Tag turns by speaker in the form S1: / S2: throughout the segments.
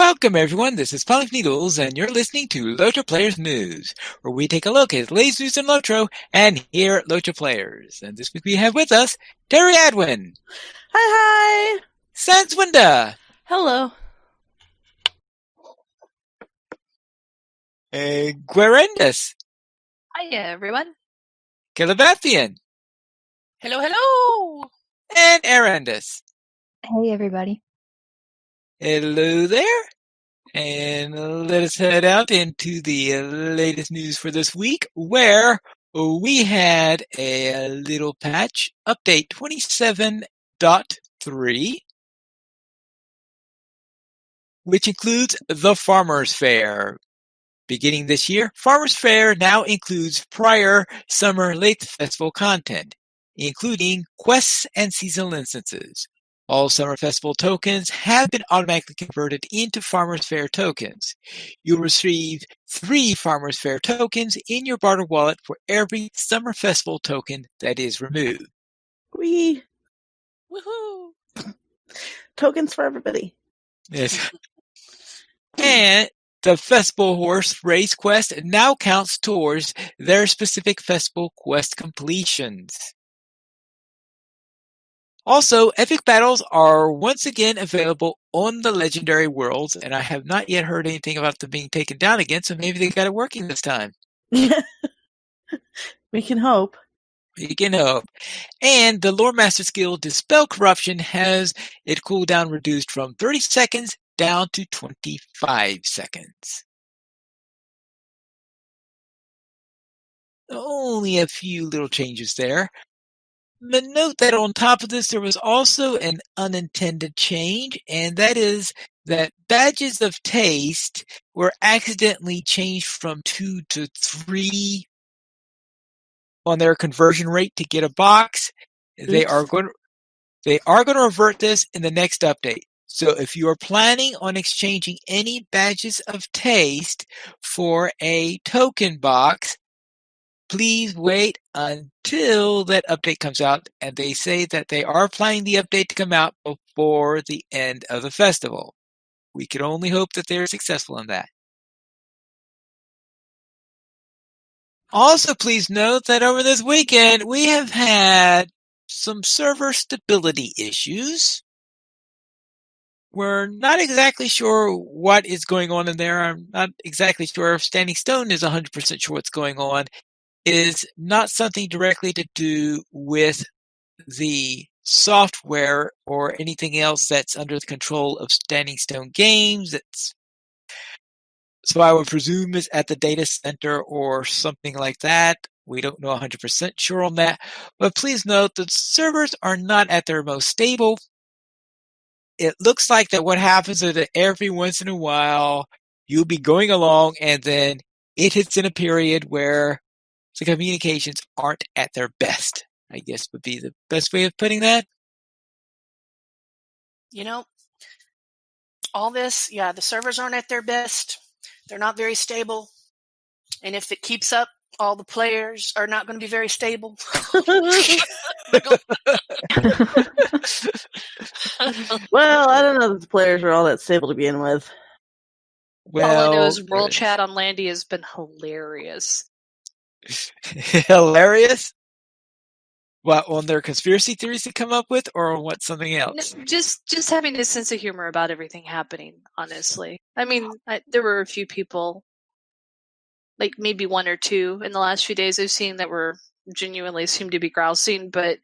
S1: Welcome, everyone. This is Punk Needles, and you're listening to LOTRO Players News, where we take a look at the latest news in LOTRO and here at LOTRO Players. And this week we have with us Terry Adwin.
S2: Hi.
S1: Sanswinda.
S2: Hello.
S1: Guerendus.
S3: Hiya, everyone.
S1: Calabathian.
S3: Hello.
S1: And Arendus.
S4: Hey, everybody.
S1: Hello there. And let us head out into the latest news for this week, where we had a little patch, update 27.3, which includes the Farmers Fair. Beginning this year, Farmers Fair now includes prior Summer Late Festival content, including quests and seasonal instances. All Summer Festival tokens have been automatically converted into Farmers Fair tokens. You'll receive 3 Farmers Fair tokens in your barter wallet for every Summer Festival token that is removed.
S2: Woohoo! Tokens for everybody.
S1: Yes. And the Festival Horse Race Quest now counts towards their specific Festival Quest completions. Also, epic battles are once again available on the Legendary Worlds, and I have not yet heard anything about them being taken down again, so maybe they got it working this time.
S2: We can hope.
S1: We can hope. And the Lore Master skill Dispel Corruption has its cooldown reduced from 30 seconds down to 25 seconds. Only a few little changes there. But note that on top of this, there was also an unintended change, and that is that badges of taste were accidentally changed from 2 to 3 on their conversion rate to get a box. They are going to revert this in the next update. So if you are planning on exchanging any badges of taste for a token box, please wait until that update comes out, and they say that they are planning the update to come out before the end of the festival. We can only hope that they're successful in that. Also, please note that over this weekend, we have had some server stability issues. We're not exactly sure what is going on in there. I'm not exactly sure if Standing Stone is 100% sure what's going on. It is not something directly to do with the software or anything else that's under the control of Standing Stone Games. So I would presume it's at the data center or something like that. We don't know 100% sure on that. But please note that servers are not at their most stable. It looks like that what happens is that every once in a while you'll be going along and then it hits in a period where the communications aren't at their best, I guess would be the best way of putting that.
S3: You know, all this, the servers aren't at their best. They're not very stable. And if it keeps up, all the players are not going to be very stable.
S2: Well, I don't know that the players are all that stable to begin with.
S3: All I know is World Chat on Landy has been hilarious.
S1: Hilarious? What, on their conspiracy theories to come up with, or on what, something else?
S3: No, just having a sense of humor about everything happening, honestly. I mean, there were a few people, like maybe 1 or 2 in the last few days I've seen that were genuinely seemed to be grousing, but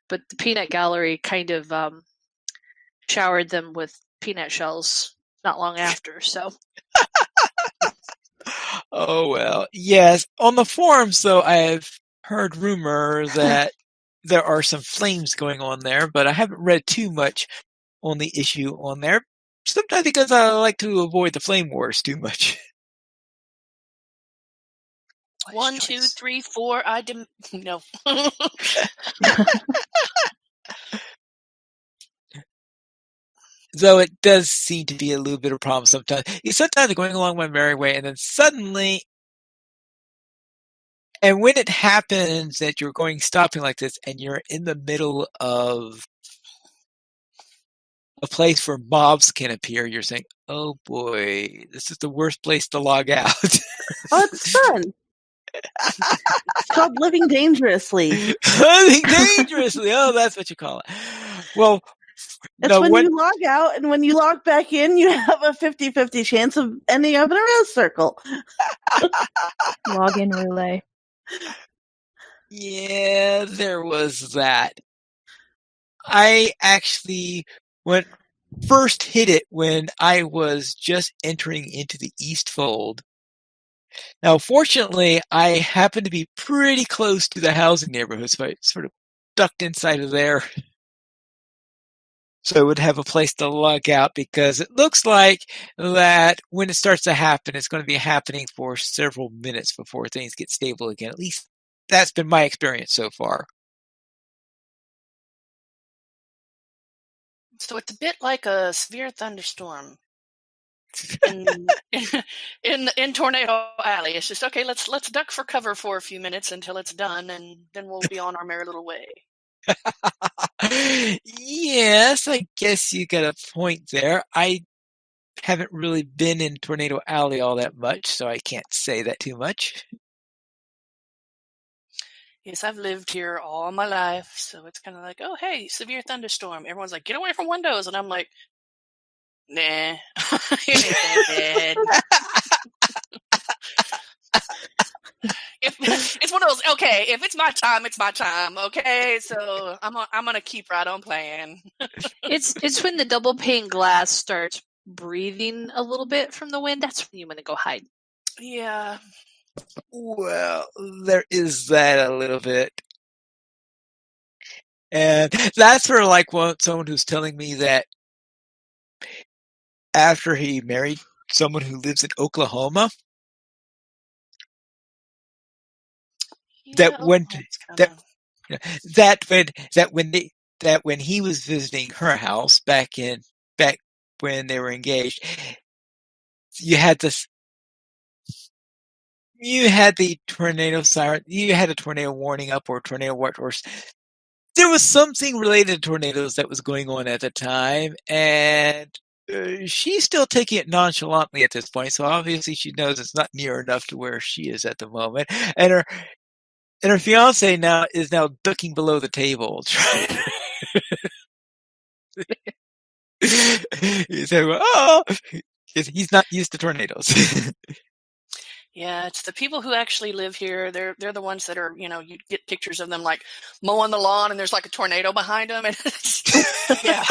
S3: the Peanut Gallery kind of showered them with peanut shells not long after, so.
S1: Oh, well, yes. On the forums, though, I've heard rumor that there are some flames going on there, but I haven't read too much on the issue on there. Sometimes because I like to avoid the flame wars too much.
S3: 1, 2, 3, 4. No.
S1: Though it does seem to be a little bit of a problem sometimes. Sometimes they're going along my merry way, and then suddenly, and when it happens that you're stopping like this, and you're in the middle of a place where mobs can appear, you're saying, oh boy, this is the worst place to log out.
S2: Oh, it's fun. It's called living dangerously.
S1: Living dangerously. Oh, that's what you call it. Well,
S2: It's
S1: no,
S2: when
S1: what?
S2: you log out and when you log back in, you have a 50-50 chance of ending up in a rose circle.
S4: Login relay.
S1: Yeah, there was that. I actually first hit it when I was just entering into the East Fold. Now, fortunately, I happened to be pretty close to the housing neighborhood, so I sort of ducked inside of there. So I would have a place to log out, because it looks like that when it starts to happen, it's going to be happening for several minutes before things get stable again. At least that's been my experience so far.
S5: So it's a bit like a severe thunderstorm in in Tornado Alley. It's just okay. Let's duck for cover for a few minutes until it's done, and then we'll be on our merry little way.
S1: Yes, I guess you got a point there. I haven't really been in Tornado Alley all that much, so I can't say that too much.
S5: Yes, I've lived here all my life, so it's kind of like, oh, hey, severe thunderstorm. Everyone's like, get away from windows, and I'm like, nah, it ain't that bad. It's one of those. Okay, if it's my time, it's my time. Okay, so I'm gonna keep right on playing.
S3: It's when the double pane glass starts breathing a little bit from the wind. That's when you want to go hide.
S5: Yeah.
S1: Well, there is that a little bit. And that's for like someone who's telling me that after he married someone who lives in Oklahoma, that when he was visiting her house back when they were engaged, you had the tornado siren, you had a tornado warning up, or tornado watch, or there was something related to tornadoes that was going on at the time, and she's still taking it nonchalantly at this point. So obviously she knows it's not near enough to where she is at the moment, and her fiance is now ducking below the table. He said, "Oh, he's not used to tornadoes."
S5: Yeah, it's the people who actually live here. They're the ones that are, you get pictures of them like mowing the lawn, and there's like a tornado behind them, and yeah.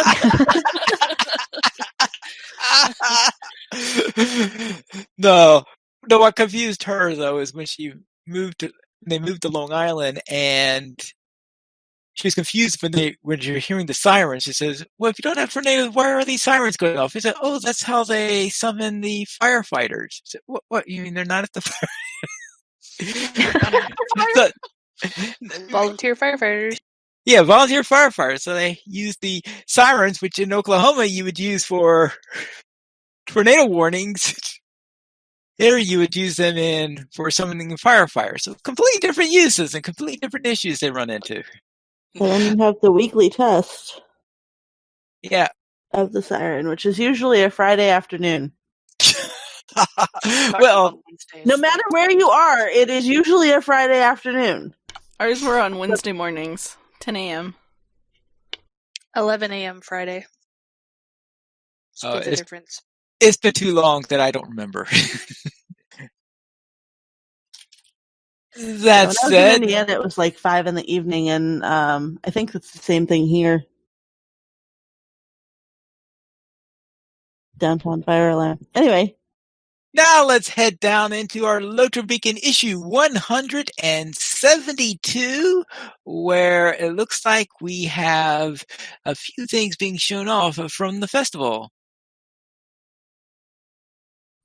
S1: No, what confused her though is when they moved to Long Island, and she was confused when you're hearing the sirens. She says, "Well, if you don't have tornadoes, why are these sirens going off?" He said, "Oh, that's how they summon the firefighters." She said, "What? You mean they're not at the fire?"
S3: Volunteer firefighters.
S1: Yeah, volunteer firefighters. So they use the sirens, which in Oklahoma you would use for tornado warnings. Here you would use them for summoning firefighters. So completely different uses and completely different issues they run into.
S2: And then you have the weekly test.
S1: Yeah.
S2: Of the siren, which is usually a Friday afternoon.
S1: Well,
S2: no matter where you are, it is usually a Friday afternoon.
S6: Ours were on Wednesday mornings, 10 a.m.
S3: 11 a.m. Friday. Split the difference.
S1: It's been too long that I don't remember. That said,
S2: when I was in Indiana, it was like 5 in the evening, and I think it's the same thing here. Downtown fire alarm. Anyway.
S1: Now let's head down into our LOTRO Beacon issue 172, where it looks like we have a few things being shown off from the festival.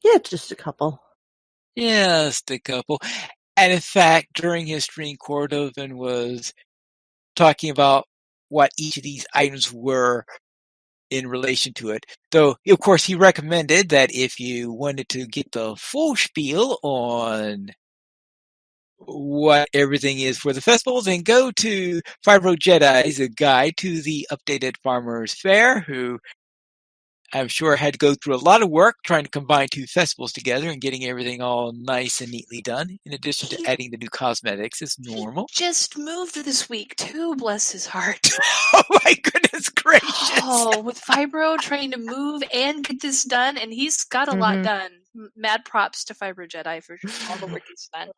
S2: Yeah, just a couple.
S1: Just a couple. And in fact, during his stream, Cordovan was talking about what each of these items were in relation to it. Though, of course, he recommended that if you wanted to get the full spiel on what everything is for the festival, then go to Fibro Jedi's A Guide to the Updated Farmer's Fair, who I'm sure had to go through a lot of work trying to combine two festivals together and getting everything all nice and neatly done, in addition to adding the new cosmetics as normal.
S3: Just moved this week too, bless his heart.
S1: Oh my goodness gracious!
S3: Oh, with Fibro trying to move and get this done, and he's got a lot done. Mad props to Fibro Jedi for all the work he's done.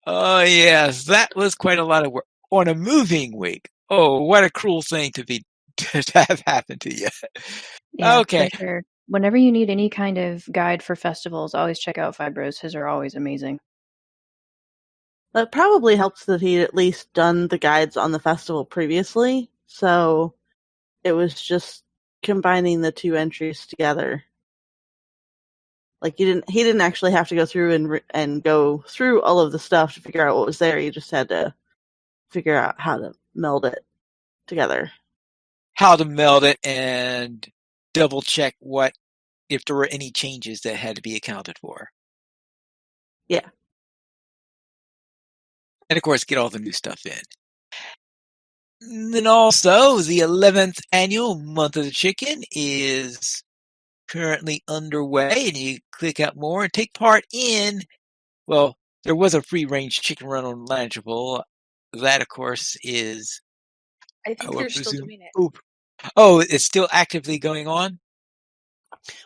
S1: Oh yes, that was quite a lot of work on a moving week. Oh, what a cruel thing to have happened to you.
S4: Yeah,
S1: Okay.
S4: for sure. Whenever you need any kind of guide for festivals, always check out Fibro's. His are always amazing.
S2: That probably helps that he'd at least done the guides on the festival previously, so it was just combining the two entries together. Like he didn't actually have to go through and go through all of the stuff to figure out what was there. He just had to figure out how to meld it together.
S1: How to meld it and double check if there were any changes that had to be accounted for.
S2: Yeah.
S1: And of course, get all the new stuff in. And then also, the 11th annual Month of the Chicken is currently underway, and you click out more and take part in, well, there was a free-range chicken run on Lunchable. That, of course, is...
S3: I think they're still doing it.
S1: Oh, it's still actively going on?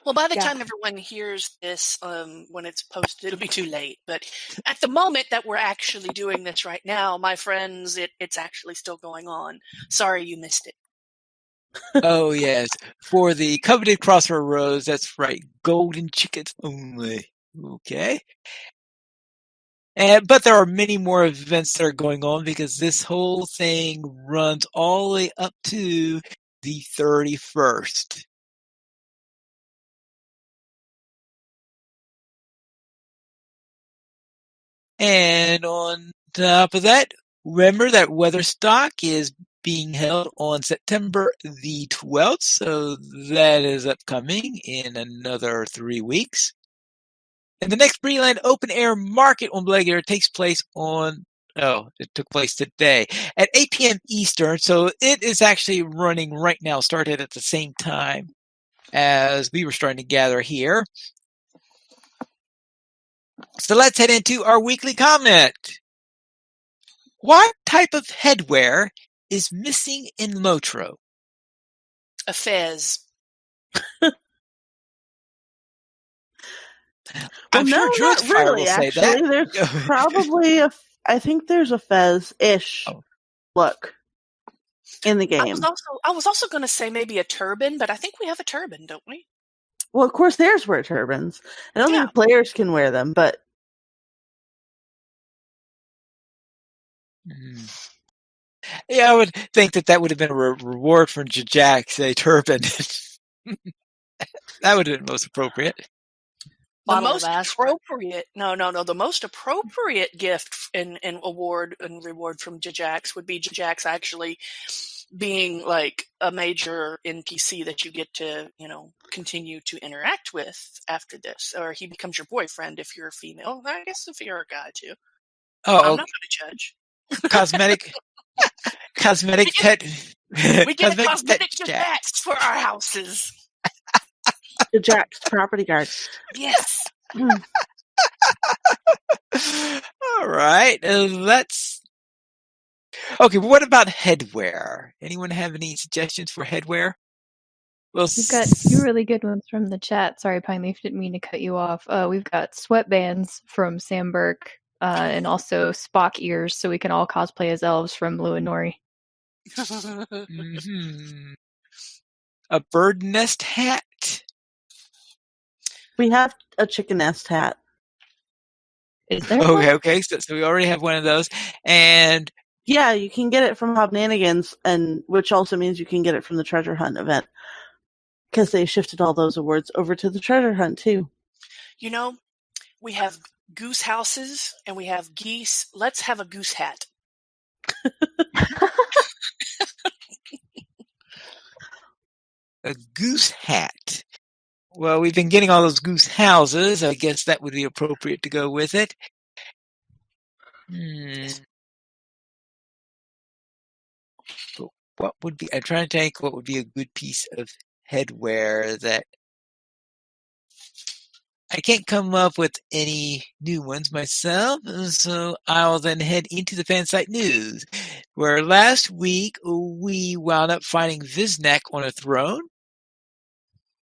S5: Well, by the
S3: Yeah.
S5: time everyone hears this, when it's posted, it'll be too late. But at the moment that we're actually doing this right now, my friends, it's actually still going on. Sorry you missed it.
S1: Oh, yes. For the coveted crossroad rose, that's right. Golden chickens only. Okay. But there are many more events that are going on because this whole thing runs all the way up to the 31st. And on top of that, remember that Weatherstock is being held on September the 12th, so that is upcoming in another 3 weeks. And the next Breland Open Air Market on Blair takes place it took place today at 8 p.m. Eastern, so it is actually running right now, started at the same time as we were starting to gather here. So let's head into our weekly comment. What type of headwear is missing in LOTRO?
S5: A fez.
S1: I'm sure
S2: no,
S1: Druid's
S2: not
S1: Fire
S2: really,
S1: will say
S2: actually.
S1: that.
S2: There's probably I think there's a fez-ish look in the game.
S5: I was also going to say maybe a turban, but I think we have a turban, don't we?
S2: Well, of course, theirs wear turbans. I don't think the players can wear them, but
S1: Yeah, I would think that would have been a reward for Jack's turban. That would have been most appropriate.
S5: The most appropriate, the most appropriate gift and award and reward from Jajax would be Jajax actually being like a major NPC that you get to, continue to interact with after this, or he becomes your boyfriend if you're a female. I guess if you're a guy too.
S1: Oh,
S5: I'm not going to judge.
S1: Cosmetic pet.
S5: We get a cosmetic Jajax for our houses.
S2: The Jack's property guard.
S5: Yes.
S1: All right. Let's. Okay, but what about headwear? Anyone have any suggestions for headwear?
S4: Well, we've got two really good ones from the chat. Sorry, Pine Leaf, didn't mean to cut you off. We've got sweatbands from Sam Burke, and also Spock ears, so we can all cosplay as elves from Lou and Nori.
S1: Mm-hmm. A bird nest hat.
S2: We have a chicken nest hat.
S4: Is there?
S1: Okay. So we already have one of those, and
S2: yeah, you can get it from Hobnanigans, and which also means you can get it from the treasure hunt event because they shifted all those awards over to the treasure hunt too.
S5: We have goose houses and we have geese. Let's have a goose hat.
S1: A goose hat. Well, we've been getting all those goose houses. I guess that would be appropriate to go with it. But what would be? I'm trying to think what would be a good piece of Headwear that I can't come up with any new ones myself, so I'll then head into the fan site news, where last week we wound up finding Viznak on a throne.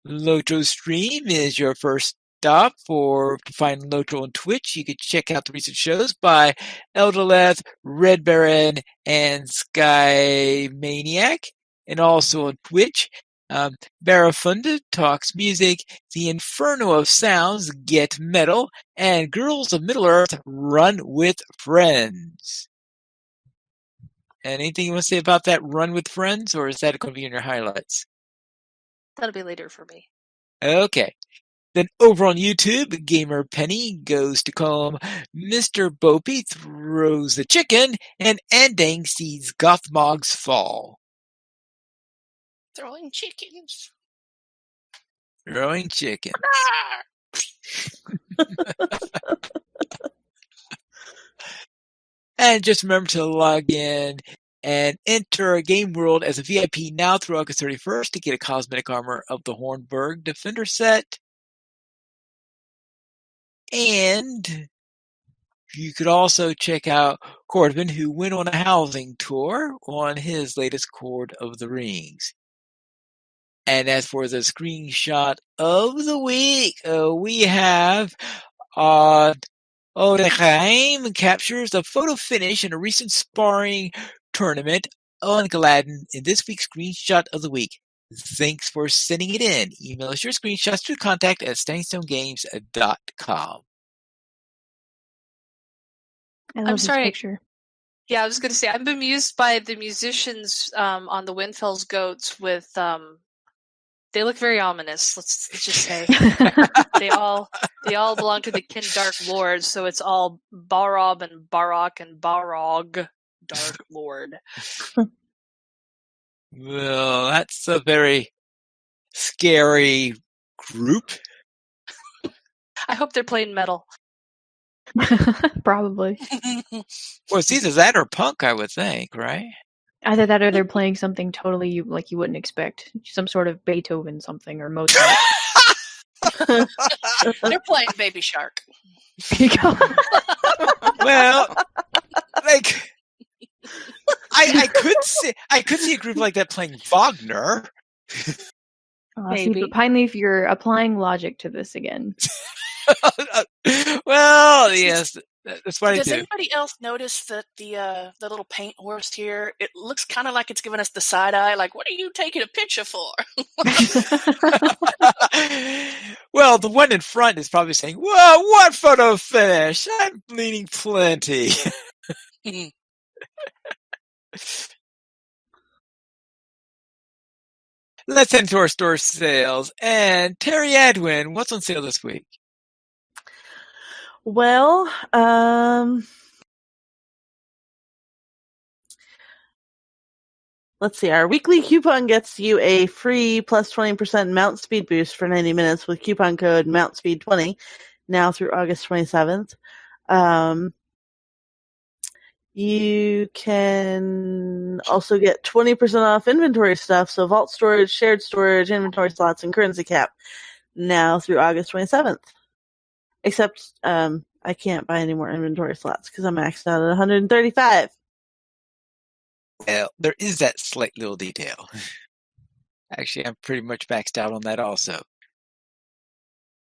S1: LOTRO Stream is your first stop for finding LOTRO on Twitch. You can check out the recent shows by Eldoleth, Red Baron, and Sky Maniac, and also on Twitch. Barrow-Brie talks music, The Inferno of Sounds get metal, and Girls of Middle-earth run with friends. Anything you want to say about that run with friends, or is that going to be in your highlights?
S3: That'll be later for me.
S1: Okay. Then over on YouTube, Gamer Penny goes to comb, Mr. Bopey throws the chicken, and Andang sees Gothmog's fall.
S5: Throwing chickens.
S1: Throwing chickens. And just remember to log in and enter Game World as a VIP now through August 31st to get a cosmetic armor of the Hornburg Defender set. And you could also check out Cordman, who went on a housing tour on his latest Cord of the Rings. And as for the screenshot of the week, we have Odechaim captures a photo finish in a recent sparring tournament on Gladden in this week's screenshot of the week. Thanks for sending it in. Email us your screenshots to contact@standingstonegames.com.
S4: I love
S3: I'm
S4: this
S3: sorry.
S4: picture.
S3: Yeah, I was going to say, I'm bemused by the musicians on the Windfell's Goats with, they look very ominous, let's just say. they all belong to the Kin Dark Lords, so it's all Barob and Barak and Barog Dark Lord.
S1: Well, that's a very scary group.
S3: I hope they're playing metal.
S4: Probably.
S1: Well, it's either that or punk, I would think, right?
S4: Either that or they're playing something totally you wouldn't expect. Some sort of Beethoven something or Mozart.
S5: They're playing Baby Shark.
S1: Well, like I could see a group like that playing Wagner.
S4: See, but Pineleaf, you're applying logic to this again.
S1: Well, yes, that's what I do.
S5: Does anybody else notice that the little paint horse here? It looks kind of like it's giving us the side eye. Like, what are you taking a picture for?
S1: Well, the one in front is probably saying, "Whoa, what photo finish? I'm bleeding plenty." Let's head into our store sales. And Terry Edwin, what's on sale this week?
S2: Well, let's see. Our weekly coupon gets you a free plus 20% mount speed boost for 90 minutes with coupon code MountSpeed20 now through August 27th. You can also get 20% off inventory stuff, so vault storage, shared storage, inventory slots, and currency cap now through August 27th. Except I can't buy any more inventory slots because I'm maxed out at 135.
S1: Well, there is that slight little detail. Actually, I'm pretty much maxed out on that also.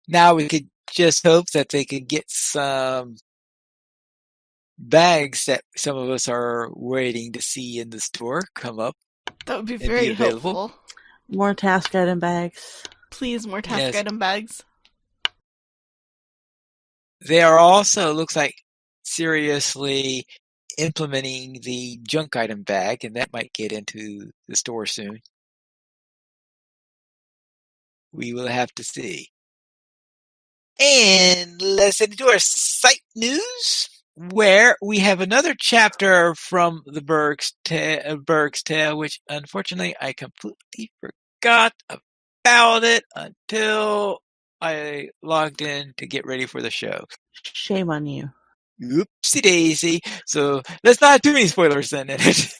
S1: Now we could just hope that they could get some bags that some of us are waiting to see in the store come up.
S6: That would be very helpful.
S2: More task item bags.
S6: Please, more task item bags.
S1: They are also, looks like, seriously implementing the junk item bag, and that might get into the store soon. We will have to see. And let's head into our site news, where we have another chapter from the Berg's Tale, which unfortunately I completely forgot about it until I logged in to get ready for the show.
S2: Shame on you.
S1: Oopsie daisy. So let's not have too many spoilers then in it.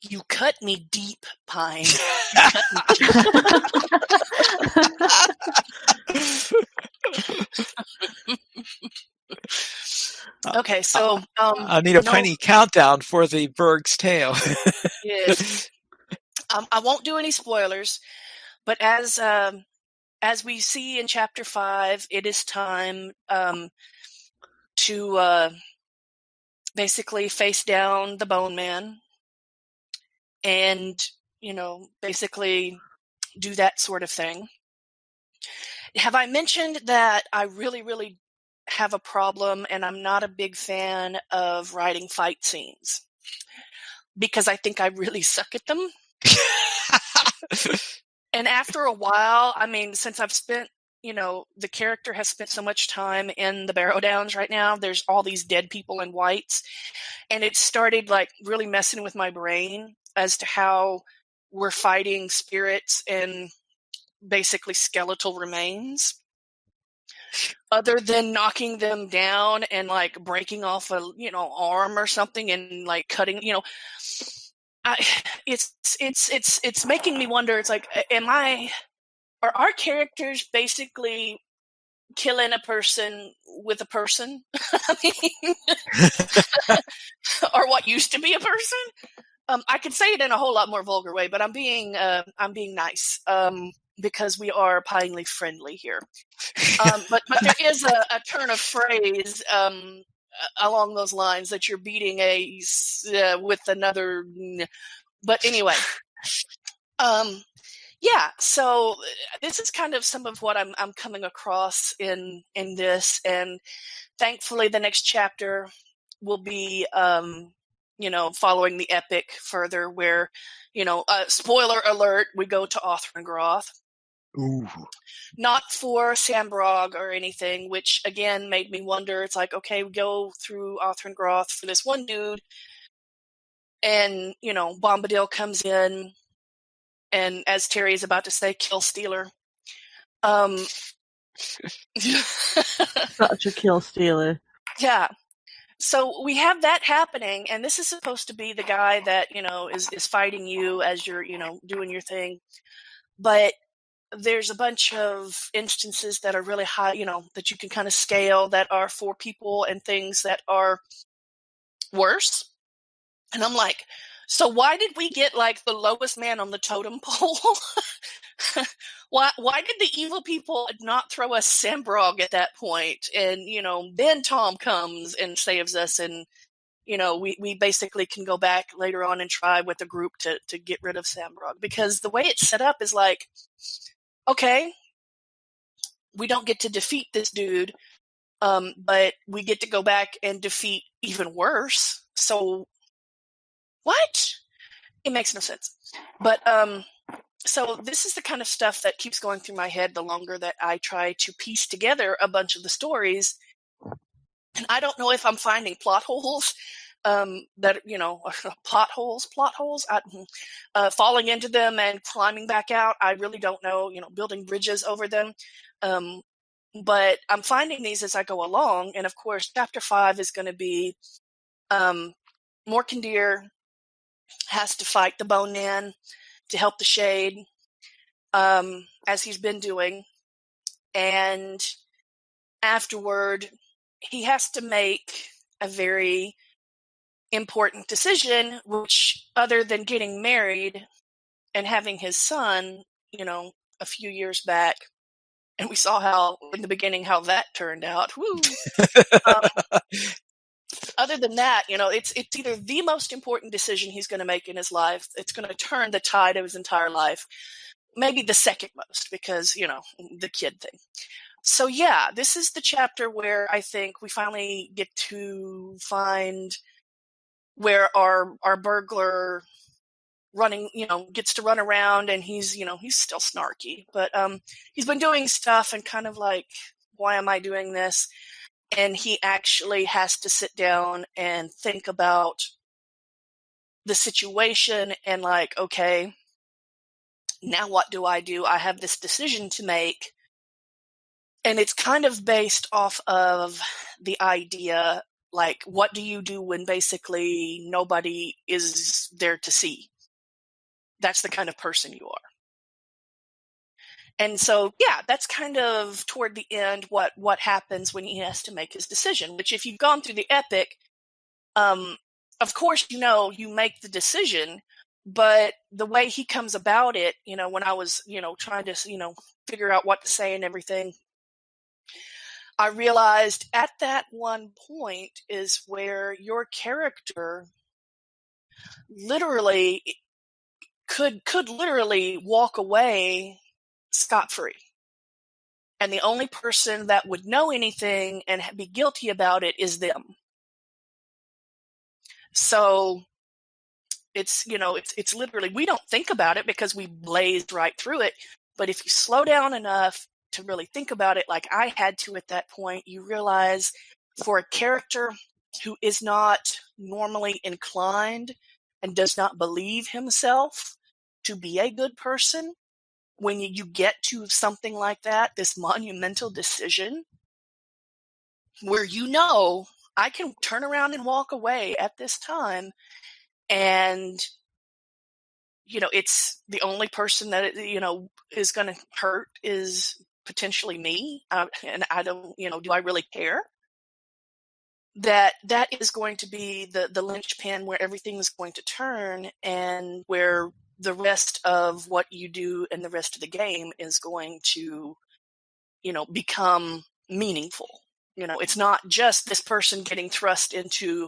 S5: You cut me deep, Pine. You cut me Okay, so
S1: I need a Piney countdown for the Berg's tale.
S5: Yes. I won't do any spoilers, but as we see in chapter 5, it is time to basically face down the Bone Man and, basically do that sort of thing. Have I mentioned that I really, really have a problem and I'm not a big fan of writing fight scenes? Because I think I really suck at them. And after a while, I mean, since I've spent, the character has spent so much time in the Barrow Downs right now, there's all these dead people in whites. And it started like really messing with my brain as to how we're fighting spirits and basically skeletal remains. Other than knocking them down and like breaking off a, arm or something and like cutting, it's making me wonder. It's like, are our characters basically killing a person with a person? I mean, or what used to be a person? I could say it in a whole lot more vulgar way, but I'm being nice because we are pinely friendly here. But there is a turn of phrase along those lines that you're beating with another. But anyway, yeah. So this is kind of some of what I'm coming across in this, and thankfully the next chapter will be following the epic further, where spoiler alert, we go to Othrengroth.
S1: Ooh.
S5: Not for Sambrog or anything, which again made me wonder. It's like, okay, we go through Othrengroth for this one dude, and Bombadil comes in, and as Terry is about to say, kill stealer.
S2: Such a kill stealer.
S5: Yeah. So we have that happening, and this is supposed to be the guy that is fighting you as you're doing your thing, but there's a bunch of instances that are really high, that you can kind of scale, that are for people and things that are worse. And I'm like, so why did we get like the lowest man on the totem pole? Why did the evil people not throw us Sambrog at that point? And, then Tom comes and saves us, and, we basically can go back later on and try with a group to get rid of Sambrog. Because the way it's set up is like, okay, we don't get to defeat this dude, but we get to go back and defeat even worse. So what? It makes no sense. But so this is the kind of stuff that keeps going through my head the longer that I try to piece together a bunch of the stories. And I don't know if I'm finding plot holes that, plot holes, falling into them and climbing back out. I really don't know, building bridges over them. But I'm finding these as I go along. And of course, chapter 5 is going to be Morkandir has to fight the Bone Man to help the Shade, as he's been doing. And afterward, he has to make a very important decision, which, other than getting married and having his son, a few years back, and we saw how, in the beginning, how that turned out. Woo! Other than that, it's either the most important decision he's going to make in his life. It's going to turn the tide of his entire life. Maybe the second most, because, the kid thing. So yeah, this is the chapter where I think we finally get to find where our burglar gets to run around, and he's still snarky, but he's been doing stuff and kind of like, why am I doing this? And he actually has to sit down and think about the situation and like, okay, now what do? I have this decision to make. And it's kind of based off of the idea, like, what do you do when basically nobody is there to see? that's the kind of person you are. And so, yeah, that's kind of toward the end what happens when he has to make his decision, which if you've gone through the epic, of course, you make the decision, but the way he comes about it, when I was, trying to, figure out what to say and everything, I realized at that one point is where your character literally could literally walk away scot-free. And the only person that would know anything and be guilty about it is them. So it's literally, we don't think about it because we blazed right through it. But if you slow down enough to really think about it, like I had to at that point, you realize for a character who is not normally inclined and does not believe himself to be a good person, when you get to something like that, this monumental decision, where I can turn around and walk away at this time, and it's the only person that is going to hurt is potentially me, and I don't, do I really care? That is going to be the linchpin where everything is going to turn, and where the rest of what you do and the rest of the game is going to, become meaningful. It's not just this person getting thrust into,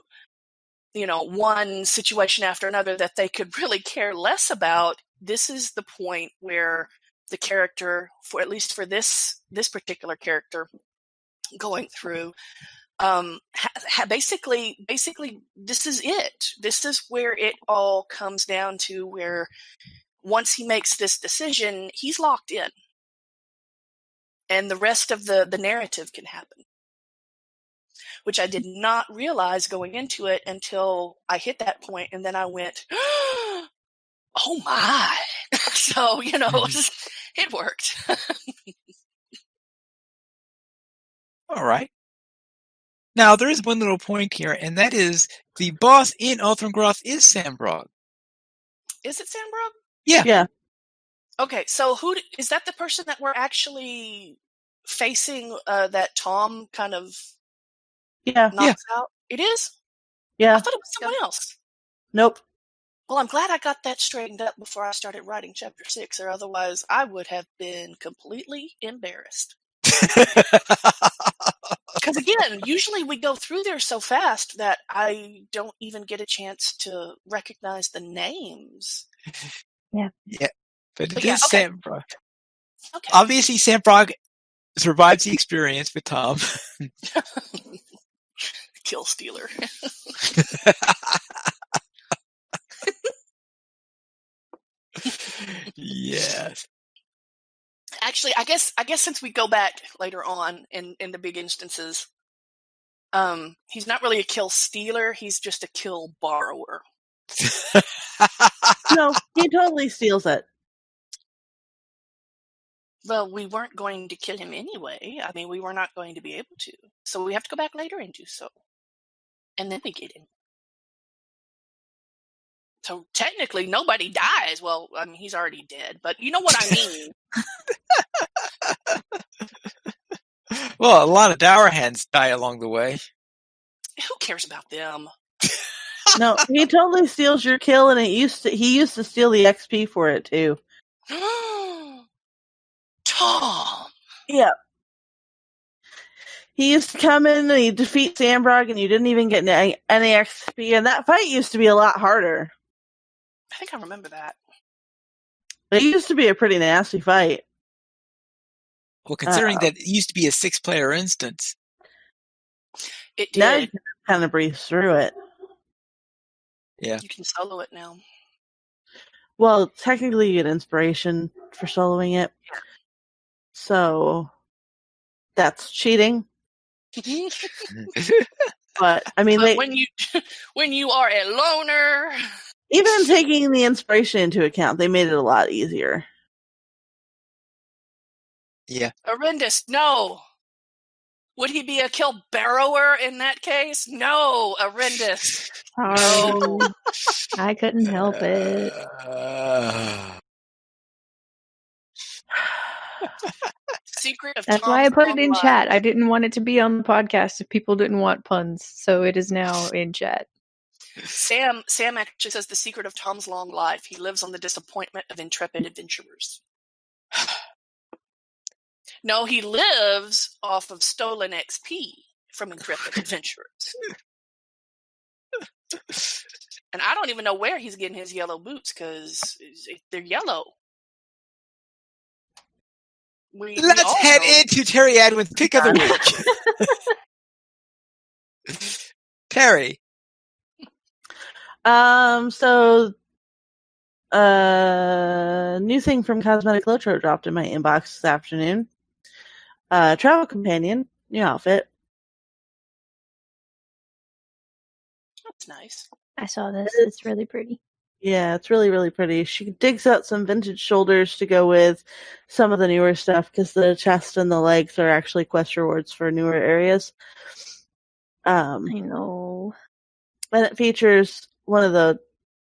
S5: one situation after another that they could really care less about. This is the point where the character, at least for this particular character going through, basically, this is it. This is where it all comes down to, where once he makes this decision, he's locked in. And the rest of the narrative can happen, which I did not realize going into it until I hit that point, and then I went, oh my. So, it worked.
S1: All right. Now, there is one little point here, and that is the boss in Ultrangroth is Sambrog.
S5: Is it Sambrog?
S1: Yeah.
S2: Yeah.
S5: Okay, so who is that? The person that we're actually facing, that Tom kind of knocks out? It is?
S2: Yeah.
S5: I thought it was someone else.
S2: Nope.
S5: Well, I'm glad I got that straightened up before I started writing chapter 6, or otherwise I would have been completely embarrassed. Because again, usually we go through there so fast that I don't even get a chance to recognize the names.
S1: Yeah. But it
S5: yeah,
S1: is
S5: okay.
S1: Sambrog.
S5: Okay.
S1: Obviously, Sambrog survives the experience with Tom.
S5: Kill stealer.
S1: Yes.
S5: Actually, I guess since we go back later on in the big instances, he's not really a kill stealer, he's just a kill borrower.
S2: No, he totally steals it.
S5: Well, we weren't going to kill him anyway. I mean, we were not going to be able to. So we have to go back later and do so. And then we get him. So technically, nobody dies. Well, I mean, he's already dead, but you know what I mean.
S1: Well, a lot of dour hands die along the way.
S5: Who cares about them?
S2: No, he totally steals your kill, and he used to steal the XP for it too.
S5: Tom.
S2: Yeah. He used to come in and he'd defeat Sambrog, and you didn't even get any XP, and that fight used to be a lot harder.
S5: I think I remember that.
S2: It used to be a pretty nasty fight.
S1: Well, considering that it used to be a 6-player instance.
S5: It did.
S2: Now you can kind of breeze through it.
S1: Yeah.
S5: You can solo it now.
S2: Well, technically you get inspiration for soloing it. So that's cheating. But I mean,
S5: when you are a loner,
S2: even taking the inspiration into account, they made it a lot easier.
S1: Yeah.
S5: Horrendous. No. Would he be a kill barrower in that case? No, horrendous.
S4: Sorry.
S5: No.
S4: I couldn't help it.
S5: Secret of
S4: That's
S5: Tom's
S4: why I put it
S5: long
S4: in
S5: life.
S4: chat. I didn't want it to be on the podcast if people didn't want puns, so it is now in chat.
S5: Sam actually says the secret of Tom's long life. He lives on the disappointment of intrepid adventurers. No, he lives off of stolen XP from intrepid adventurers. And I don't even know where he's getting his yellow boots because they're yellow.
S1: Let's head into Terry Adwin's pick of the week. Terry.
S2: New thing from Cosmetic LOTRO dropped in my inbox this afternoon. Travel companion, new outfit.
S5: That's nice.
S4: I saw this. It's really pretty.
S2: Yeah, it's really, really pretty. She digs out some vintage shoulders to go with some of the newer stuff because the chest and the legs are actually quest rewards for newer areas.
S4: I know.
S2: And it features one of the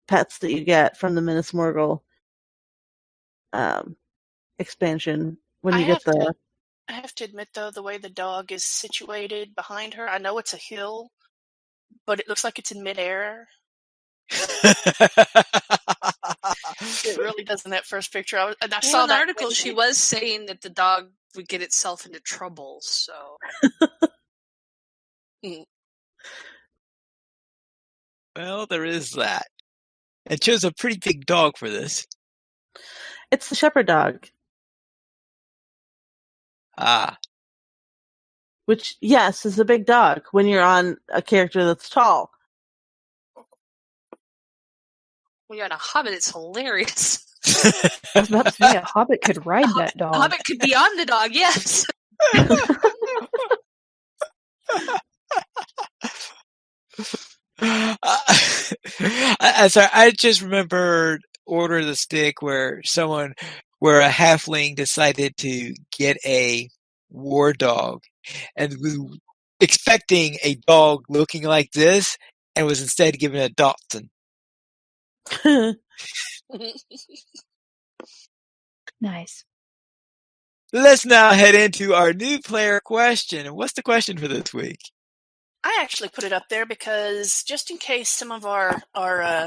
S2: pets that you get from the Minas Morgul expansion when you get the...
S5: I have to admit, though, the way the dog is situated behind her, I know it's a hill, but it looks like it's in midair. It really does in that first picture. I saw
S3: in the
S5: that
S3: article. She was saying that the dog would get itself into trouble. So,
S1: well, there is that. It chose a pretty big dog for this.
S2: It's the shepherd dog. Which, yes, is a big dog when you're on a character that's tall.
S3: when you're on a hobbit, it's hilarious.
S4: I was about to say, a hobbit could ride that dog.
S3: A hobbit could be on the dog, yes.
S1: Sorry, I just remembered Order of the Stick where a halfling decided to get a war dog and was expecting a dog looking like this and was instead given a Dachshund.
S4: Nice.
S1: Let's now head into our new player question. What's the question for this week?
S5: I actually put it up there because just in case some of our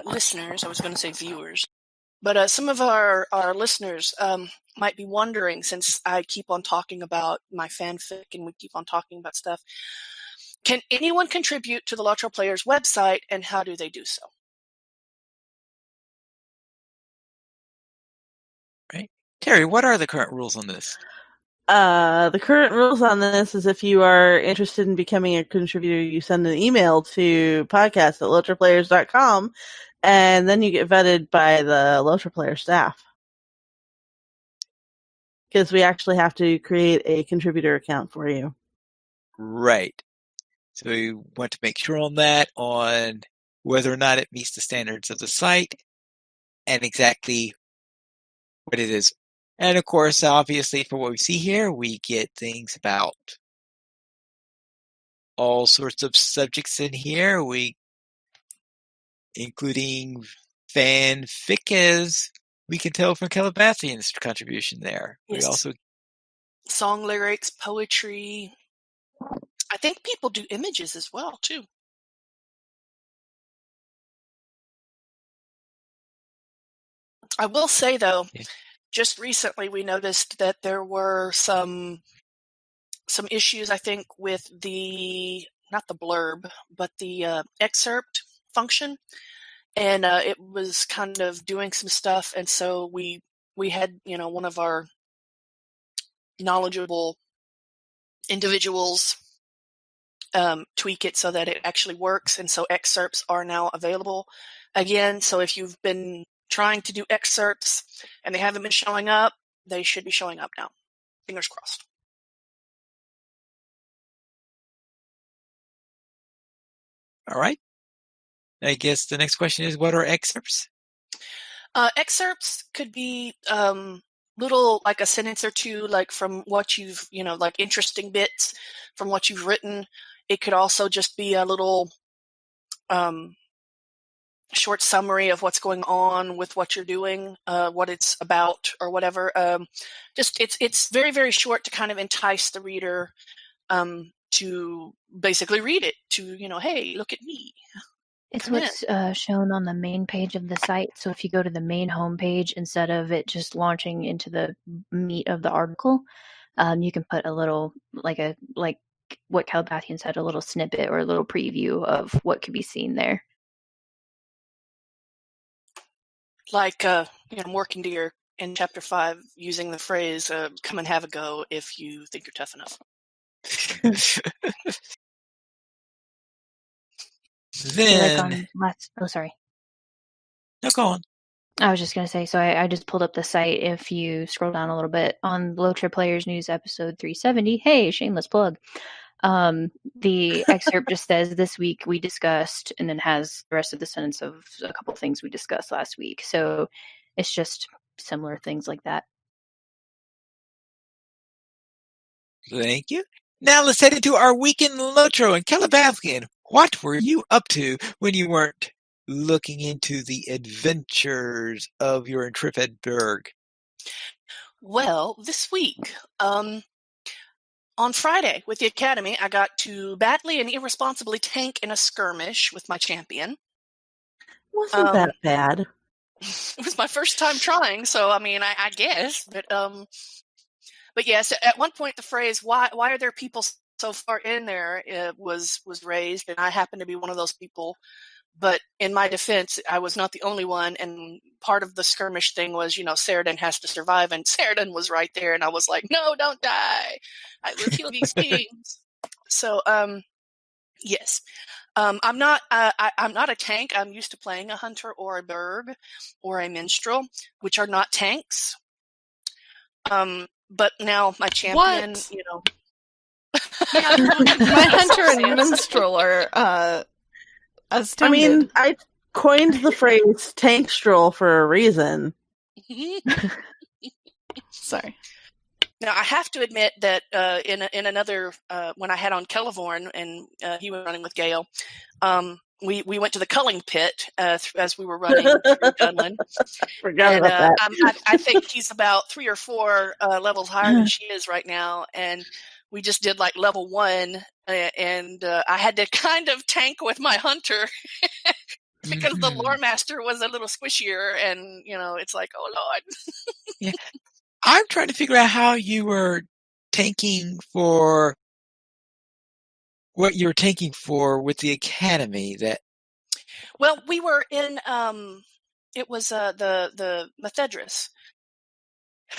S5: listeners, I was going to say viewers, but some of our listeners might be wondering, since I keep on talking about my fanfic and we keep on talking about stuff, can anyone contribute to the LOTRO Players website, and how do they do so?
S1: Right. Terry, what are the current rules on this?
S2: The current rules on this is if you are interested in becoming a contributor, you send an email to podcast@lotroplayers.com, and then you get vetted by the LOTRO Player staff. Because we actually have to create a contributor account for you.
S1: Right. So we want to make sure on that, on whether or not it meets the standards of the site and exactly what it is. And of course, obviously, for what we see here, we get things about all sorts of subjects in here, including fanfic, as we can tell from Calabathian's contribution there.
S5: Yes.
S1: We also
S5: song lyrics, poetry. I think people do images as well, too. I will say, though, just recently we noticed that there were some issues, I think, with not the blurb, but the excerpt function. And it was kind of doing some stuff. And so we had, one of our knowledgeable individuals tweak it so that it actually works. And so excerpts are now available again. So if you've been trying to do excerpts and they haven't been showing up, they should be showing up now. Fingers crossed.
S1: All right. I guess the next question is, what are excerpts?
S5: Excerpts could be little, like a sentence or two, like from what you've, like interesting bits from what you've written. It could also just be a little short summary of what's going on with what you're doing, what it's about, or whatever. Just it's very, very short to kind of entice the reader to basically read it. To hey, look at me.
S4: It's what's shown on the main page of the site. So if you go to the main homepage, instead of it just launching into the meat of the article, you can put a little, like what Calabathian said, a little snippet or a little preview of what could be seen there.
S5: Like I'm working to in chapter 5 using the phrase "come and have a go if you think you're tough enough."
S1: Then,
S4: sorry.
S1: No, go on.
S4: I was just going to say, so I just pulled up the site. If you scroll down a little bit on LOTRO Players News episode 370, hey, shameless plug. The excerpt just says, this week we discussed, and then has the rest of the sentence of a couple of things we discussed last week. So it's just similar things like that.
S1: Thank you. Now let's head into our week in LOTRO. And Calabathian, what were you up to when you weren't looking into the adventures of your intrepid Berg?
S5: Well, this week, on Friday with the Academy, I got to badly and irresponsibly tank in a skirmish with my champion.
S2: Wasn't that bad?
S5: It was my first time trying, so I mean, I guess, but yes, at one point the phrase "why are there people so far in there" was raised, and I happened to be one of those people. But in my defense, I was not the only one, and part of the skirmish thing was, Saradin has to survive, and Saradin was right there, and I was like, no, don't die. I will kill these things. So, yes. I'm not a tank. I'm used to playing a hunter or a berg or a minstrel, which are not tanks. But now my champion,
S6: Yeah, my hunter and minstrel are astounded.
S2: I mean, I coined the phrase tankstrel for a reason.
S6: Sorry.
S5: Now, I have to admit that in another, when I had on Celevorn and he was running with Gale, we went to the culling pit as we were running through Dunlin.
S2: Forgot about that.
S5: I think he's about 3 or 4 levels higher than she is right now, and we just did like level 1, and I had to kind of tank with my hunter because the lore master was a little squishier, and it's like, oh Lord.
S1: Yeah. I'm trying to figure out how you were tanking for what you were tanking for with the Academy.
S5: Well, we were in it was the Methedras.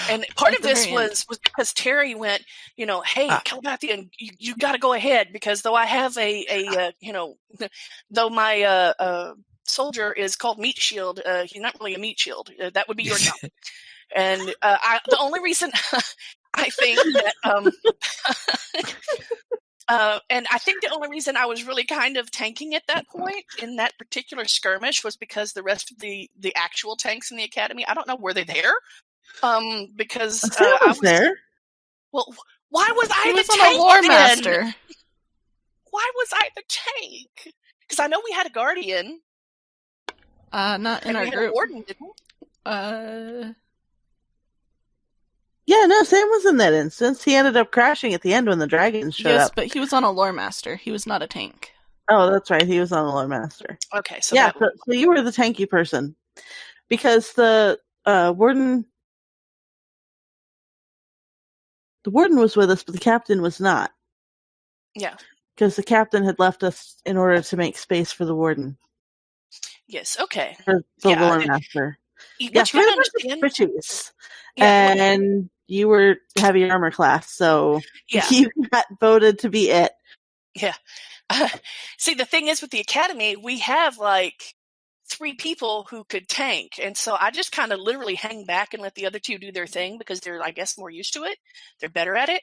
S5: And part of this was because Terry went, hey, Calabathian, you got to go ahead, because though I have though my soldier is called Meat Shield, he's not really a meat shield. That would be your job. And the only reason I think that, and I think the only reason I was really kind of tanking at that point in that particular skirmish was because the rest of the actual tanks in the Academy, I don't know, were they there? Because
S2: I was there.
S5: Well, why was I
S6: he
S5: the
S6: was
S5: tank
S6: on a lore
S5: then?
S6: master?
S5: Why was I the tank? Because I know we had a guardian.
S6: Not in our
S5: we
S6: group.
S5: Had a warden, didn't we?
S2: Yeah, no, Sam was in that instance. He ended up crashing at the end when the dragons showed up.
S6: Yes, but he was on a lore master. He was not a tank.
S2: Oh, that's right. He was on the lore master.
S5: Okay, so
S2: yeah, so you were the tanky person, because the warden was with us, but the captain was not.
S5: Yeah,
S2: because the captain had left us in order to make space for the warden.
S5: Yes. Okay.
S2: For the lore master. Yes, we were switches. Yeah, and you were heavy armor class, so you got voted to be it.
S5: Yeah. See, the thing is with the Academy, we have like 3 people who could tank, and so I just kind of literally hang back and let the other 2 do their thing because they're, I guess, more used to it. They're better at it.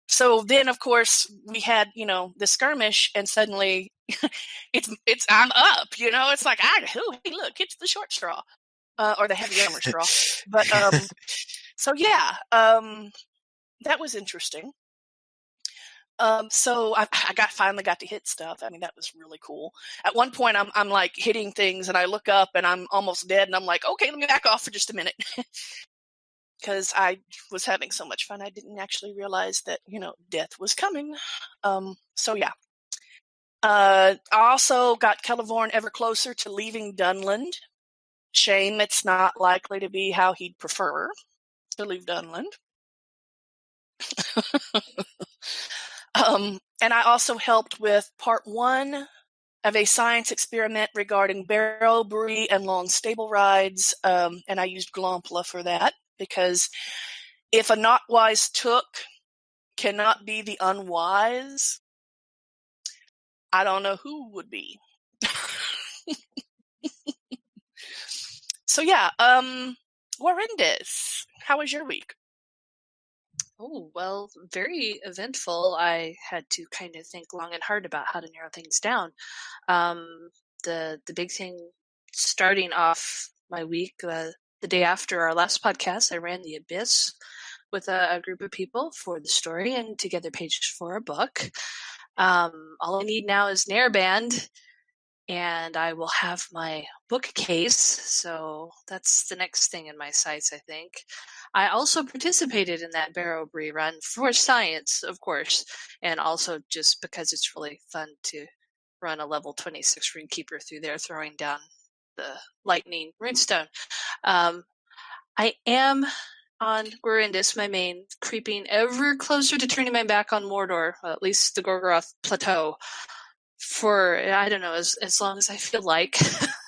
S5: So then, of course, we had the skirmish, and suddenly it's I'm up. It's like, hey, look, it's the short straw. Or the heavy armor straw. But So yeah, that was interesting. So I finally got to hit stuff. I mean, that was really cool. At one point, I'm like hitting things, and I look up, and I'm almost dead, and I'm like, okay, let me back off for just a minute, because I was having so much fun. I didn't actually realize that death was coming. So yeah. I also got Celeborn ever closer to leaving Dunland. Shame it's not likely to be how he'd prefer to leave Dunland. And I also helped with part 1 of a science experiment regarding Barrow-Brie and long stable rides, and I used Glompla for that, because if a not wise took cannot be the unwise, I don't know who would be. So yeah, Warindis, how was your week?
S3: Oh, well, very eventful. I had to kind of think long and hard about how to narrow things down. The big thing starting off my week, the day after our last podcast, I ran the Abyss with a group of people for the story and to gather pages for a book. All I need now is Nairband, and I will have my bookcase. So that's the next thing in my sights, I think. I also participated in that Barrow-Brie run for science, of course, and also just because it's really fun to run a level 26 runekeeper through there, throwing down the lightning runestone. I am on Gorindis, my main, creeping ever closer to turning my back on Mordor, at least the Gorgoroth Plateau, for, I don't know, as long as I feel like.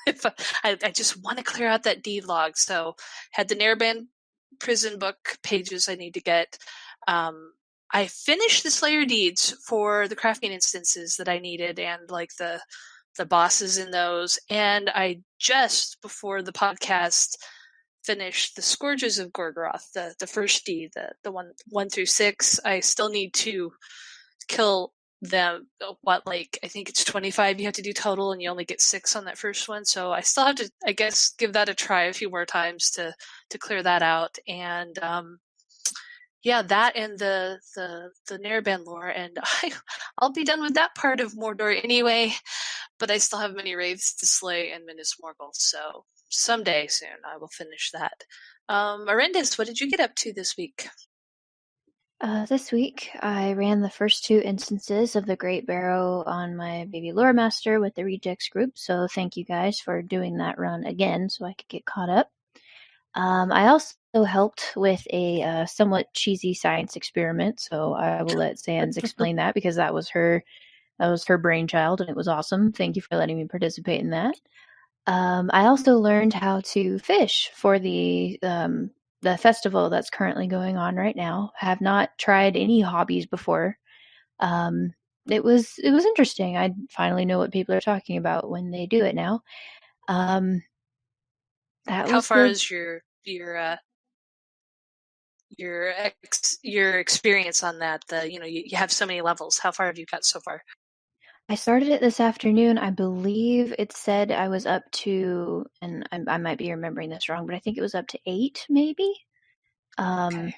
S3: If I just want to clear out that deed log. So had the Nairband prison book pages I need to get. I finished the Slayer deeds for the crafting instances that I needed, and like the bosses in those. And I just before the podcast finished the Scourges of Gorgoroth, the first deed, the 1 through 6. I still need to kill them. I think it's 25 you have to do total, and you only get 6 on that first one. So I still have to, I guess, give that a try a few more times to clear that out. And yeah, that and the Nairband lore, and I'll be done with that part of Mordor anyway. But I still have many wraiths to slay and Minas Morgul, so someday soon I will finish that. Arendis, what did you get up to this week?
S4: This week, I ran the first 2 instances of the Great Barrow on my baby Lore Master with the Rejects group, so thank you guys for doing that run again so I could get caught up. I also helped with a somewhat cheesy science experiment, so I will let Sans explain that, because that was her brainchild, and it was awesome. Thank you for letting me participate in that. I also learned how to fish for the festival that's currently going on right now. Have not tried any hobbies before. It was interesting. I finally know what people are talking about when they do it now. How
S3: far is your experience on that? You have so many levels. How far have you got so far?
S4: I started it this afternoon. I believe it said I was up to, and I might be remembering this wrong, but I think it was up to 8, maybe.
S3: Okay.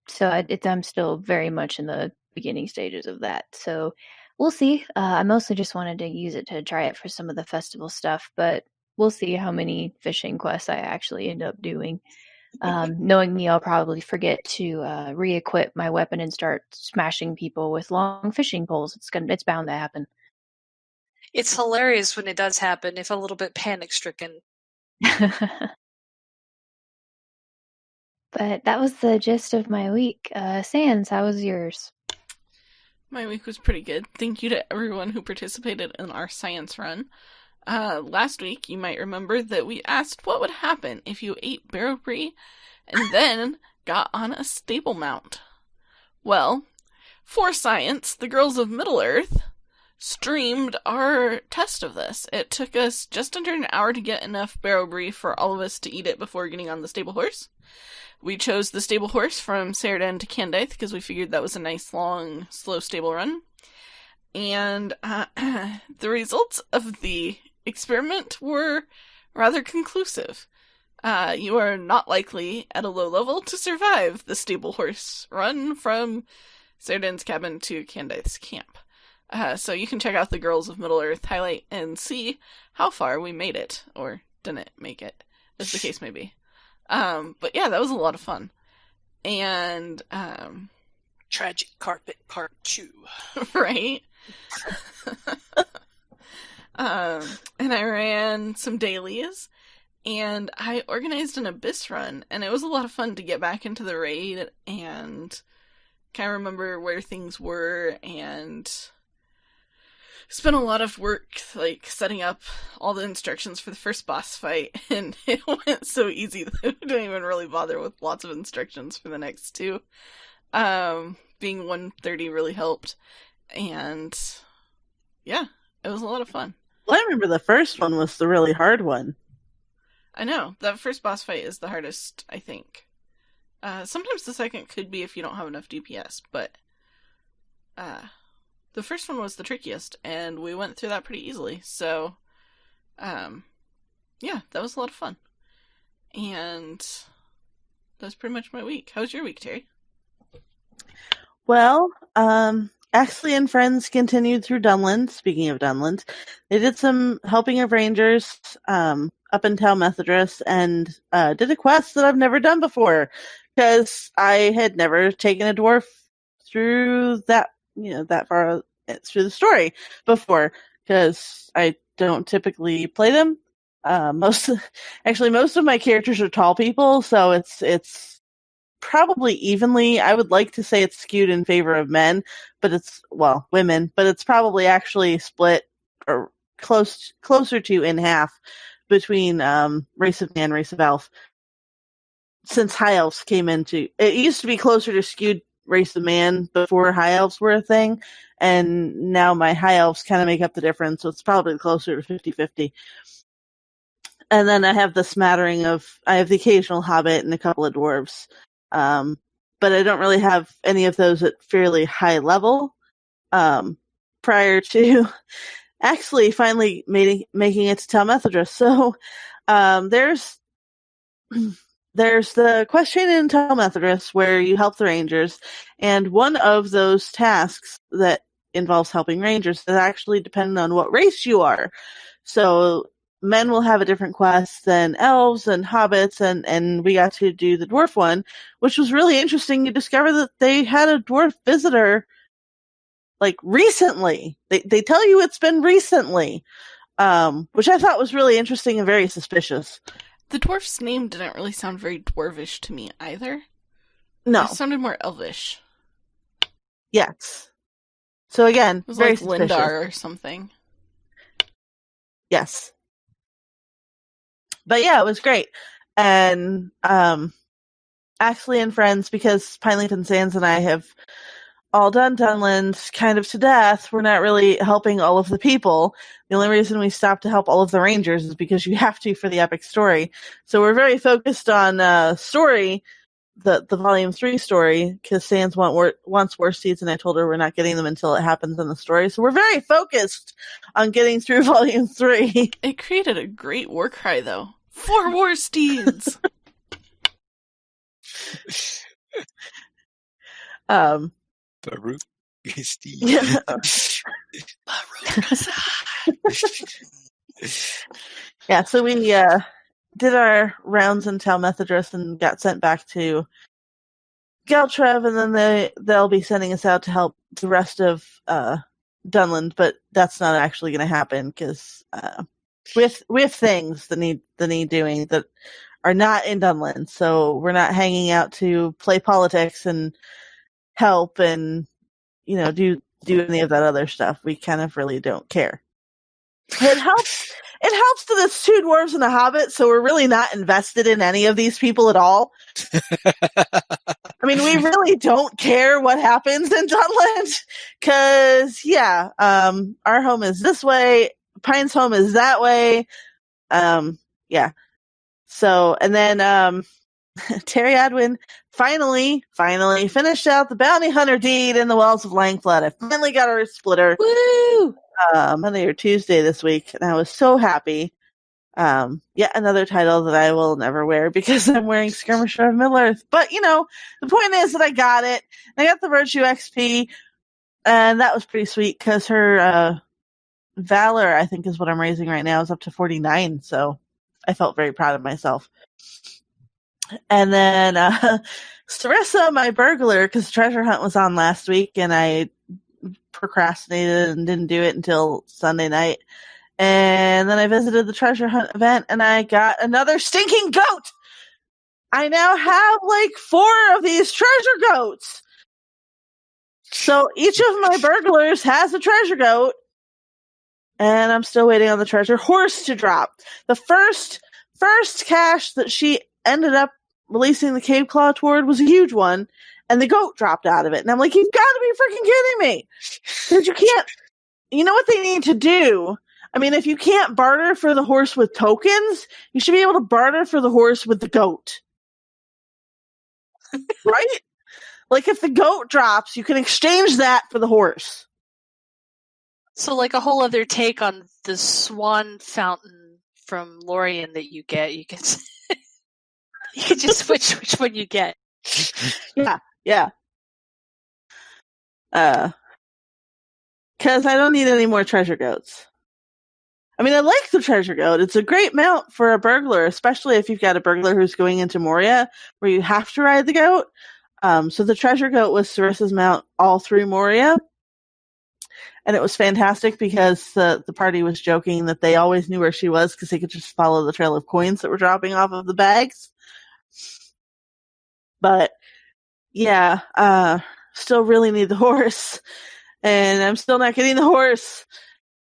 S4: So I'm still very much in the beginning stages of that. So we'll see. I mostly just wanted to use it to try it for some of the festival stuff, but we'll see how many fishing quests I actually end up doing. Knowing me, I'll probably forget to re-equip my weapon and start smashing people with long fishing poles. It's bound to happen.
S3: It's hilarious when it does happen, if a little bit panic-stricken.
S4: But that was the gist of my week. Sans, how was yours?
S6: My week was pretty good. Thank you to everyone who participated in our science run. Last week, you might remember that we asked what would happen if you ate Barrow-Brie and then got on a stable mount. Well, for science, the girls of Middle-earth streamed our test of this. It took us just under an hour to get enough Barrow-Brie for all of us to eat it before getting on the stable horse. We chose the stable horse from Ceradan to Candaith because we figured that was a nice, long, slow stable run. And the results of the experiment were rather conclusive. you are not likely at a low level to survive the stable horse run from Cerdin's cabin to Candace's camp. So you can check out the Girls of Middle-earth highlight and see how far we made it, or didn't make it, as the case may be. But yeah, that was a lot of fun. And,
S5: Tragic Carpet Part 2.
S6: right? And I ran some dailies, and I organized an Abyss run, and it was a lot of fun to get back into the raid and kind of remember where things were, and spent a lot of work, like, setting up all the instructions for the first boss fight, and it went so easy that I didn't even really bother with lots of instructions for the next two. Being 130 really helped, and yeah, it was a lot of fun.
S2: Well, I remember the first one was the really hard one.
S6: I know, that first boss fight is the hardest, I think. Sometimes the second could be if you don't have enough DPS, but the first one was the trickiest, and we went through that pretty easily, so yeah, that was a lot of fun. And that's pretty much my week. How's your week, Terry?
S2: Well, Axley and friends continued through Dunland. Speaking of Dunland, they did some helping of rangers up in Tell Methodist, and did a quest that I've never done before, because I had never taken a dwarf through that, that far through the story before, because I don't typically play them. Most of my characters are tall people, so it's probably evenly. I would like to say it's skewed in favor of men, but women, but it's probably actually split or closer to in half between race of man, race of elf. Since high elves came into it, used to be closer to skewed race of man before high elves were a thing, and now my high elves kind of make up the difference, so it's probably closer to 50-50. And then I have the smattering I have the occasional hobbit and a couple of dwarves. But I don't really have any of those at fairly high level, prior to actually finally making it to Tell Methodist. So, there's the quest chain in Tell Methodist where you help the rangers, and one of those tasks that involves helping rangers is actually dependent on what race you are. So, men will have a different quest than elves and hobbits, and we got to do the dwarf one, which was really interesting. You discover that they had a dwarf visitor, like, recently. They tell you it's been recently, which I thought was really interesting and very suspicious.
S6: The dwarf's name didn't really sound very dwarvish to me either.
S2: No.
S6: It sounded more elvish.
S2: Yes. So again,
S6: it was
S2: very
S6: like
S2: suspicious.
S6: Lindar or something.
S2: Yes. But yeah, it was great. And Axley and friends, because Pineleaf Sands and I have all done Dunland kind of to death, we're not really helping all of the people. The only reason we stopped to help all of the rangers is because you have to for the epic story. So we're very focused on story, the Volume 3 story, because Sands wants war seeds, and I told her we're not getting them until it happens in the story. So we're very focused on getting through Volume 3.
S6: It created a great war cry, though. 4 war steeds!
S1: Baruch Steve.
S2: Yeah. Yeah, so we did our rounds in Tell Methodist and got sent back to Geltrev, and then they'll be sending us out to help the rest of Dunland, but that's not actually going to happen, because we have things that need doing that are not in Dunland, so we're not hanging out to play politics and help and do any of that other stuff. We kind of really don't care. It helps that it's 2 dwarves and a hobbit, so we're really not invested in any of these people at all. I mean, we really don't care what happens in Dunland, because our home is this way, Pine's home is that way. Yeah. So, and then Terry Adwin finally finished out the bounty hunter deed in the Wells of Langflood. I finally got our splitter.
S4: Woo!
S2: Monday or Tuesday this week, and I was so happy. Yet another title that I will never wear because I'm wearing Skirmisher of Middle-earth. But, the point is that I got it. I got the Virtue XP, and that was pretty sweet because her Valor, I think is what I'm raising right now, is up to 49, so I felt very proud of myself. And then Sarissa, my burglar, because Treasure Hunt was on last week, and I procrastinated and didn't do it until Sunday night. And then I visited the Treasure Hunt event, and I got another stinking goat! I now have, 4 of these treasure goats! So each of my burglars has a treasure goat, and I'm still waiting on the treasure horse to drop. The first cache that she ended up releasing the cave claw toward was a huge one, and the goat dropped out of it. And I'm like, you've got to be freaking kidding me! Because you can't... You know what they need to do? I mean, if you can't barter for the horse with tokens, you should be able to barter for the horse with the goat. Right? If the goat drops, you can exchange that for the horse.
S3: So, a whole other take on the swan fountain from Lorien that you get, you can you can just switch which one you get.
S2: Yeah. Because I don't need any more treasure goats. I mean, I like the treasure goat. It's a great mount for a burglar, especially if you've got a burglar who's going into Moria, where you have to ride the goat. So the treasure goat was Sarissa's mount all through Moria. And it was fantastic because the party was joking that they always knew where she was because they could just follow the trail of coins that were dropping off of the bags. But, yeah, still really need the horse. And I'm still not getting the horse.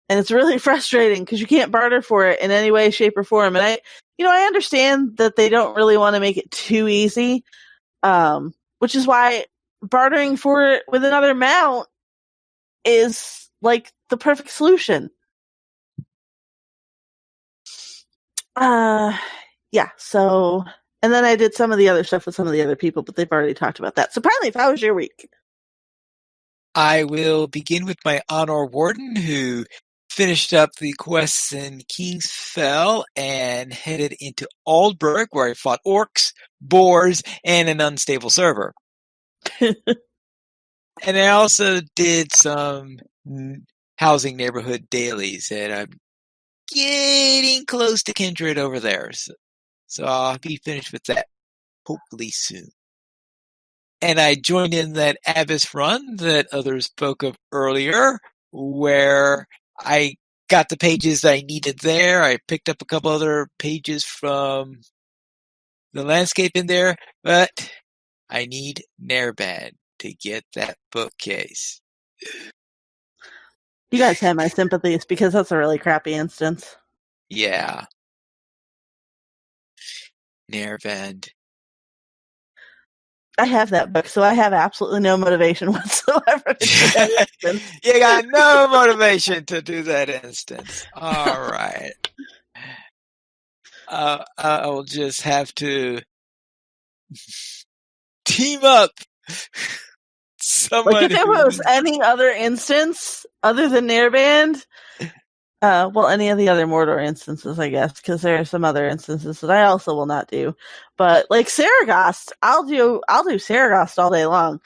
S2: And it's really frustrating because you can't barter for it in any way, shape, or form. And I understand that they don't really want to make it too easy, which is why bartering for it with another mount is the perfect solution. Yeah, so, and then I did some of the other stuff with some of the other people, but they've already talked about that. So, Pineleaf, how was your week?
S1: I will begin with my Honor Warden, who finished up the quests in Kingsfell and headed into Aldburg, where I fought orcs, boars, and an unstable server. And I also did some housing neighborhood dailies, and I'm getting close to Kindred over there. So I'll be finished with that hopefully soon. And I joined in that Abyss run that others spoke of earlier, where I got the pages I needed there. I picked up a couple other pages from the landscape in there, but I need Nairband to get that bookcase.
S2: You guys have my sympathies because that's a really crappy instance.
S1: Yeah. Nairband.
S2: I have that book, so I have absolutely no motivation whatsoever to do that instance.
S1: You got no motivation to do that instance. All right. I will just have to team up.
S2: If there was any other instance other than Nairband, any of the other Mordor instances, I guess, because there are some other instances that I also will not do. But Saragost, I'll do Saragost all day long.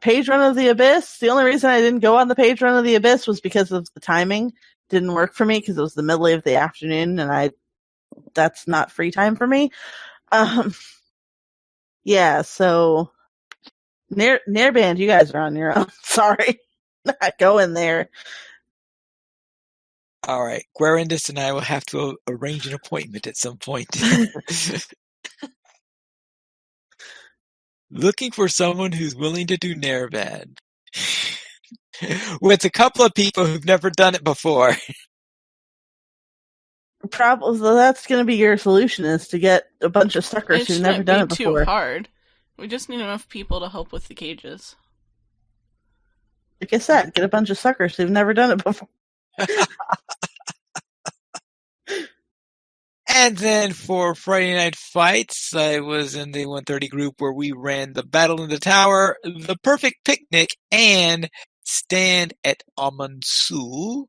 S2: Page run of the Abyss. The only reason I didn't go on the page run of the Abyss was because of the timing. Didn't work for me because it was the middle of the afternoon, and that's not free time for me. Yeah, so Nairband, you guys are on your own. Sorry, not going there.
S1: All right, Guarindus and I will have to arrange an appointment at some point. Looking for someone who's willing to do Nairband. With a couple of people who've never done it before.
S2: Probably that's going to be your solution, is to get a bunch of suckers who've never done it before.
S6: It shouldn't be too hard. We just need enough people to help with the cages.
S2: Like I said, get a bunch of suckers who've never done it before.
S1: And then for Friday Night Fights, I was in the 130 group where we ran the Battle in the Tower, the Perfect Picnic, and Stand at Amansul.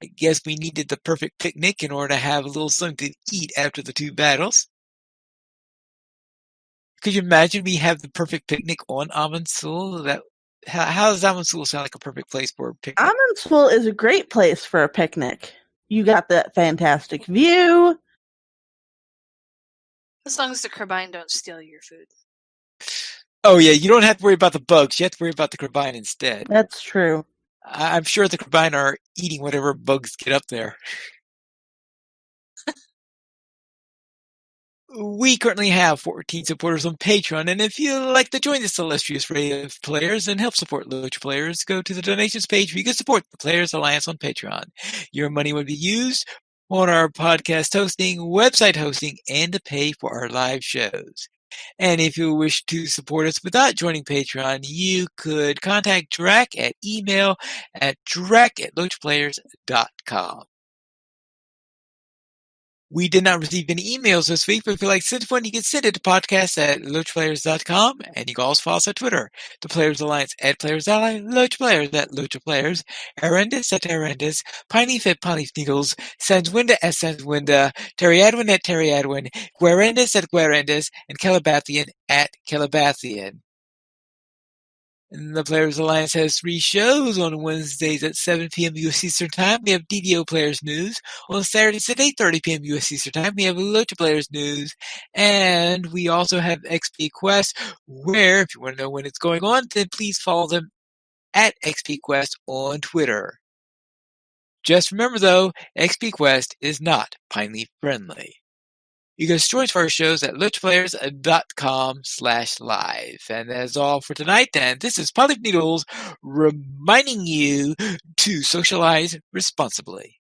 S1: I guess we needed the perfect picnic in order to have a little something to eat after the 2 battles. Could you imagine we have the perfect picnic on Amansul? How does Amansul sound like a perfect place for a picnic?
S2: Amansul is a great place for a picnic. You got that fantastic view.
S3: As long as the Carbine don't steal your food.
S1: Oh yeah, you don't have to worry about the bugs. You have to worry about the Carbine instead.
S2: That's true.
S1: I'm sure the Carbine are eating whatever bugs get up there. We currently have 14 supporters on Patreon, and if you'd like to join this illustrious array of players and help support LOTRO players, go to the donations page where you can support the Players Alliance on Patreon. Your money would be used on our podcast hosting, website hosting, and to pay for our live shows. And if you wish to support us without joining Patreon, you could contact Drac at email at drac@lotraplayers.com. We did not receive any emails this week, but if you'd like to send one, you can send it to podcast@lotraplayers.com, and you can also follow us on Twitter. The Players Alliance at Players Ally, Lotra Players at Lotra Players, Arendis at Arendis, Pineleaf at Pineleaf Needles, Sanswinda at Sanswinda, Terry Adwin at Terry Adwin, Guarendis at Guarendis, and Calabathian at Calabathian. And the Players Alliance has 3 shows on Wednesdays at 7 p.m. U.S. Eastern Time. We have DDO Players News. On Saturdays at 8:30 p.m. U.S. Eastern Time, we have LOTRO Players News. And we also have XP Quest, where, if you want to know when it's going on, then please follow them at XP Quest on Twitter. Just remember, though, XP Quest is not Pineleaf friendly. You can join us for our shows at lotraplayers.com/live. And that's all for tonight. And this is Pineleaf Needles reminding you to socialize responsibly.